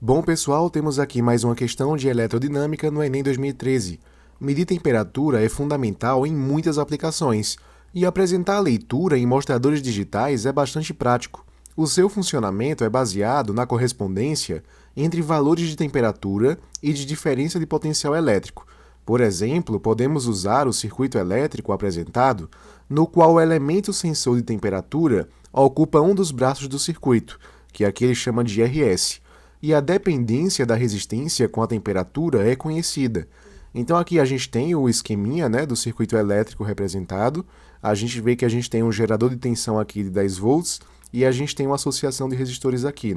Bom, pessoal, temos aqui mais uma questão de eletrodinâmica no Enem 2013. Medir temperatura é fundamental em muitas aplicações, e apresentar a leitura em mostradores digitais é bastante prático. O seu funcionamento é baseado na correspondência entre valores de temperatura e de diferença de potencial elétrico. Por exemplo, podemos usar o circuito elétrico apresentado, no qual o elemento sensor de temperatura ocupa um dos braços do circuito, que aqui ele chama de RS, e a dependência da resistência com a temperatura é conhecida. Então aqui a gente tem o esqueminha, do circuito elétrico representado, a gente vê que a gente tem um gerador de tensão aqui de 10 volts e a gente tem uma associação de resistores aqui,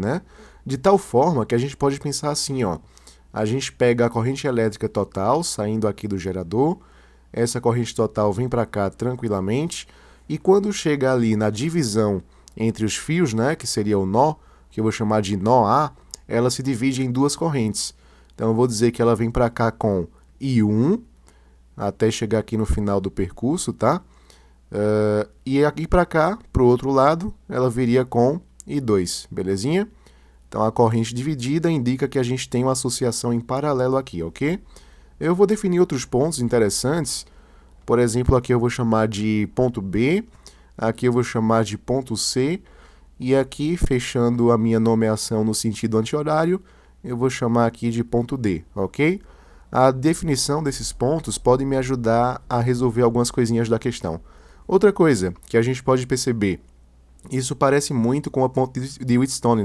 De tal forma que a gente pode pensar assim, a gente pega a corrente elétrica total saindo aqui do gerador, essa corrente total vem para cá tranquilamente, e quando chega ali na divisão entre os fios, que seria o nó, que eu vou chamar de nó A, ela se divide em duas correntes. Então eu vou dizer que ela vem para cá com I1, até chegar aqui no final do percurso, tá? E aqui para cá, para o outro lado, ela viria com I2, belezinha? Então a corrente dividida indica que a gente tem uma associação em paralelo aqui, ok? Eu vou definir outros pontos interessantes. Por exemplo, aqui eu vou chamar de ponto B, aqui eu vou chamar de ponto C, e aqui, fechando a minha nomeação no sentido anti-horário, eu vou chamar aqui de ponto D, ok? A definição desses pontos pode me ajudar a resolver algumas coisinhas da questão. Outra coisa que a gente pode perceber, isso parece muito com a ponte de Wheatstone,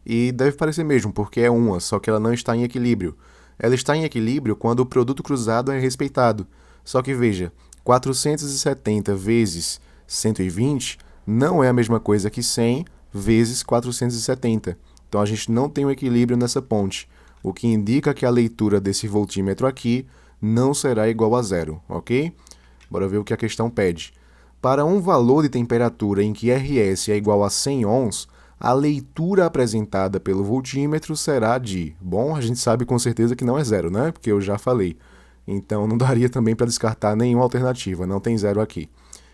E deve parecer mesmo, porque é uma, só que ela não está em equilíbrio. Ela está em equilíbrio quando o produto cruzado é respeitado. Só que veja, 470 vezes 120 não é a mesma coisa que 100 vezes 470. Então a gente não tem um equilíbrio nessa ponte, o que indica que a leitura desse voltímetro aqui não será igual a zero, ok? Bora ver o que a questão pede. Para um valor de temperatura em que RS é igual a 100 ohms, a leitura apresentada pelo voltímetro será de... Bom, a gente sabe com certeza que não é zero, Porque eu já falei. Então não daria também para descartar nenhuma alternativa, não tem zero aqui.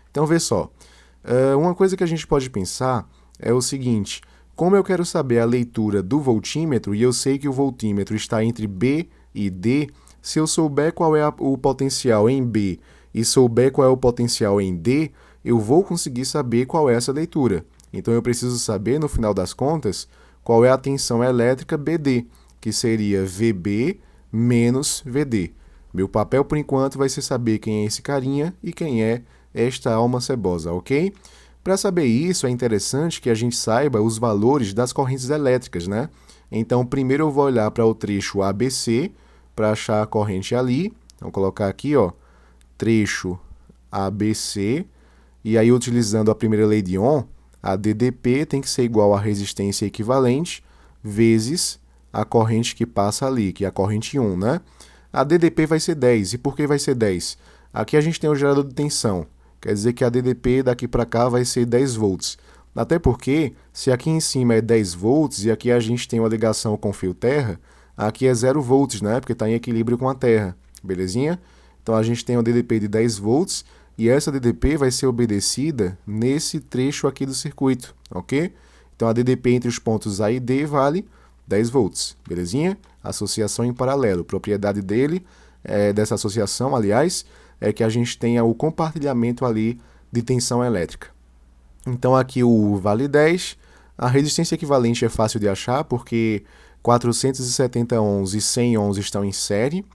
Então vê só, uma coisa que a gente pode pensar é o seguinte: como eu quero saber a leitura do voltímetro e eu sei que o voltímetro está entre B e D, se eu souber qual é o potencial em B e souber qual é o potencial em D, eu vou conseguir saber qual é essa leitura. Então eu preciso saber, no final das contas, qual é a tensão elétrica BD, que seria VB menos VD. Meu papel, por enquanto, vai ser saber quem é esse carinha e quem é esta alma cebosa, ok? Para saber isso, é interessante que a gente saiba os valores das correntes elétricas, Então, primeiro eu vou olhar para o trecho ABC para achar a corrente ali. Então, colocar aqui, trecho ABC. E aí, utilizando a primeira lei de Ohm, a DDP tem que ser igual à resistência equivalente vezes a corrente que passa ali, que é a corrente 1, A DDP vai ser 10. E por que vai ser 10? Aqui a gente tem o gerador de tensão. Quer dizer que a DDP daqui para cá vai ser 10 volts. Até porque, se aqui em cima é 10 volts e aqui a gente tem uma ligação com fio terra, aqui é 0 volts, Porque está em equilíbrio com a terra. Belezinha? Então a gente tem uma DDP de 10 volts e essa DDP vai ser obedecida nesse trecho aqui do circuito, ok? Então a DDP entre os pontos A e D vale 10 volts, belezinha? Associação em paralelo. Propriedade dessa associação, aliás, é que a gente tenha o compartilhamento ali de tensão elétrica. Então aqui o vale 10, a resistência equivalente é fácil de achar porque 470 ohms e 100 ohms estão em série,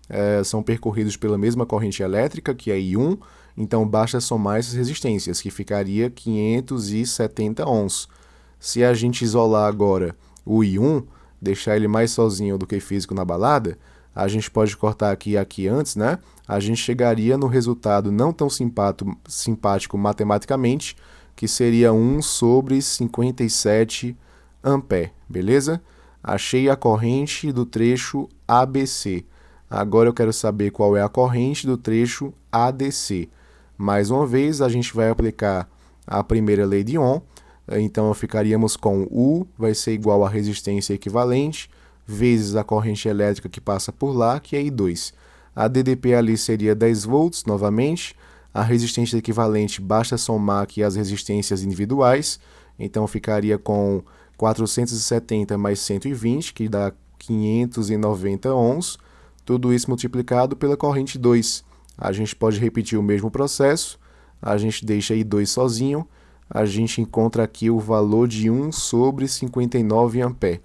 são percorridos pela mesma corrente elétrica, que é I1, então basta somar essas resistências, que ficaria 570 ohms. Se a gente isolar agora o I1, deixar ele mais sozinho do que físico na balada, a gente pode cortar aqui e aqui antes, A gente chegaria no resultado não tão simpático matematicamente, que seria 1 sobre 57 ampere, beleza? Achei a corrente do trecho ABC. Agora eu quero saber qual é a corrente do trecho ADC. Mais uma vez, a gente vai aplicar a primeira lei de Ohm. Então, ficaríamos com U vai ser igual a resistência equivalente vezes a corrente elétrica que passa por lá, que é I2. A DDP ali seria 10 volts, novamente. A resistência equivalente, basta somar aqui as resistências individuais. Então, ficaria com 470 mais 120, que dá 590 ohms, tudo isso multiplicado pela corrente 2. A gente pode repetir o mesmo processo, a gente deixa aí 2 sozinho, a gente encontra aqui o valor de 1 sobre 59 ampere.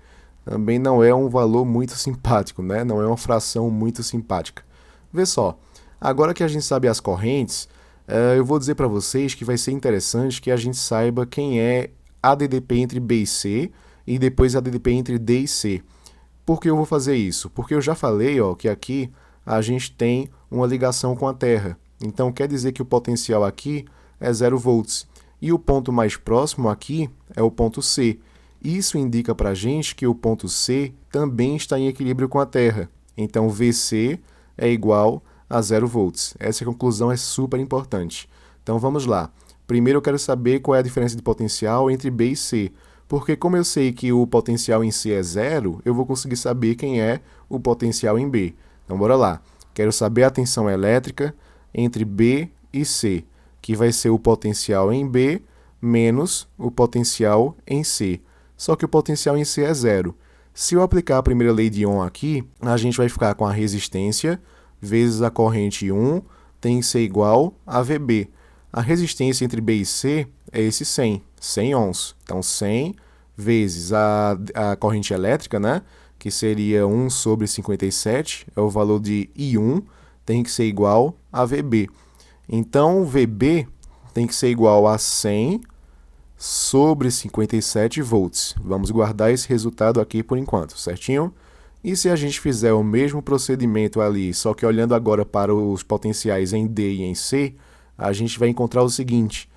Também não é um valor muito simpático, né? Não é uma fração muito simpática. Vê só, agora que a gente sabe as correntes, eu vou dizer para vocês que vai ser interessante que a gente saiba quem é a ADDP entre B e C e depois a ADDP entre D e C. Por que eu vou fazer isso? Porque eu já falei que aqui a gente tem uma ligação com a Terra. Então quer dizer que o potencial aqui é 0 volts. E o ponto mais próximo aqui é o ponto C. Isso indica para a gente que o ponto C também está em equilíbrio com a Terra. Então VC é igual a 0 volts. Essa conclusão é super importante. Então vamos lá. Primeiro eu quero saber qual é a diferença de potencial entre B e C. Porque como eu sei que o potencial em C é 0, eu vou conseguir saber quem é o potencial em B. Então bora lá. Quero saber a tensão elétrica entre B e C, que vai ser o potencial em B menos o potencial em C. Só que o potencial em C é 0. Se eu aplicar a primeira lei de Ohm aqui, a gente vai ficar com a resistência vezes a corrente 1 tem que ser igual a VB. A resistência entre B e C é esse 100 ohms. Então 100 vezes a corrente elétrica, né, que seria 1 sobre 57, é o valor de I1, tem que ser igual a VB. Então VB tem que ser igual a 100 sobre 57 volts. Vamos guardar esse resultado aqui por enquanto, certinho? E se a gente fizer o mesmo procedimento ali, só que olhando agora para os potenciais em D e em C, a gente vai encontrar o seguinte,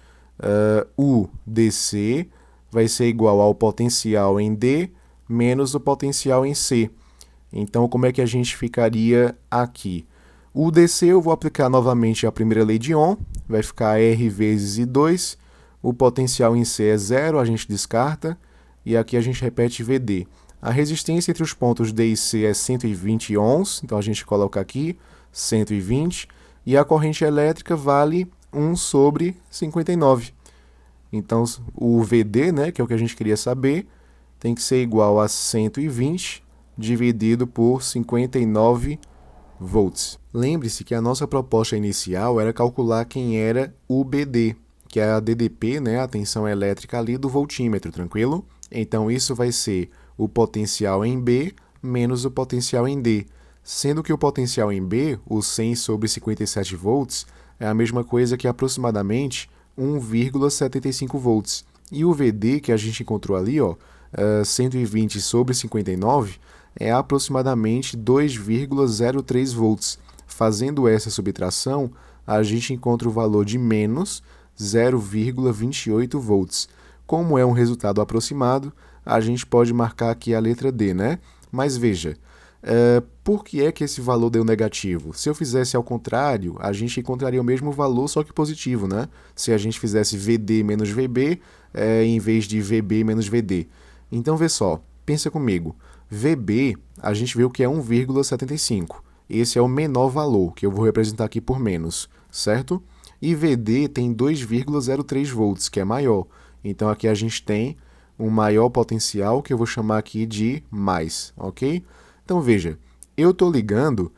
o DC vai ser igual ao potencial em D menos o potencial em C. Então, como é que a gente ficaria aqui? O DC eu vou aplicar novamente a primeira lei de Ohm, vai ficar R vezes I2, o potencial em C é 0, a gente descarta, e aqui a gente repete VD. A resistência entre os pontos D e C é 120 ohms, então a gente coloca aqui 120, e a corrente elétrica vale 1 sobre 59. Então o VD, né, que é o que a gente queria saber, tem que ser igual a 120 dividido por 59 volts. Lembre-se que a nossa proposta inicial era calcular quem era o BD, que é a DDP, né, a tensão elétrica ali do voltímetro, tranquilo? Então isso vai ser o potencial em B menos o potencial em D, sendo que o potencial em B, o 100 sobre 57 volts, é a mesma coisa que aproximadamente 1,75 volts. E o VD que a gente encontrou ali, 120 sobre 59, é aproximadamente 2,03 volts. Fazendo essa subtração, a gente encontra o valor de menos 0,28 volts. Como é um resultado aproximado, a gente pode marcar aqui a letra D, né? Mas veja, por que é que esse valor deu negativo? Se eu fizesse ao contrário, a gente encontraria o mesmo valor, só que positivo, né? Se a gente fizesse VD menos VB, em vez de VB menos VD. Então, vê só, pensa comigo. VB, a gente viu que é 1,75. Esse é o menor valor, que eu vou representar aqui por menos, certo? E VD tem 2,03 volts, que é maior. Então, aqui a gente tem um maior potencial, que eu vou chamar aqui de mais, ok? Então, veja, eu estou ligando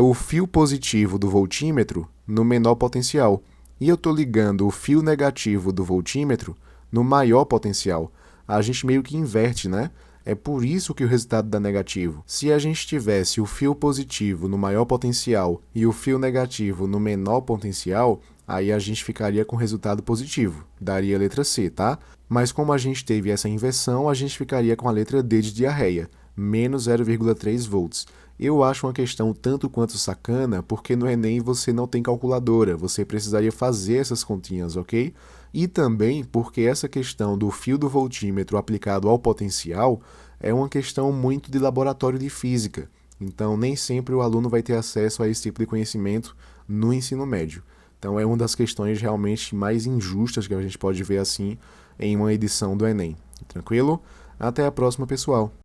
o fio positivo do voltímetro no menor potencial e eu estou ligando o fio negativo do voltímetro no maior potencial. A gente meio que inverte, né? É por isso que o resultado dá negativo. Se a gente tivesse o fio positivo no maior potencial e o fio negativo no menor potencial, aí a gente ficaria com resultado positivo, daria a letra C, tá? Mas como a gente teve essa inversão, a gente ficaria com a letra D de diarreia, menos 0,3 volts. Eu acho uma questão tanto quanto sacana, porque no Enem você não tem calculadora, você precisaria fazer essas continhas, ok? E também porque essa questão do fio do voltímetro aplicado ao potencial é uma questão muito de laboratório de física. Então, nem sempre o aluno vai ter acesso a esse tipo de conhecimento no ensino médio. Então, é uma das questões realmente mais injustas que a gente pode ver assim em uma edição do Enem. Tranquilo? Até a próxima, pessoal!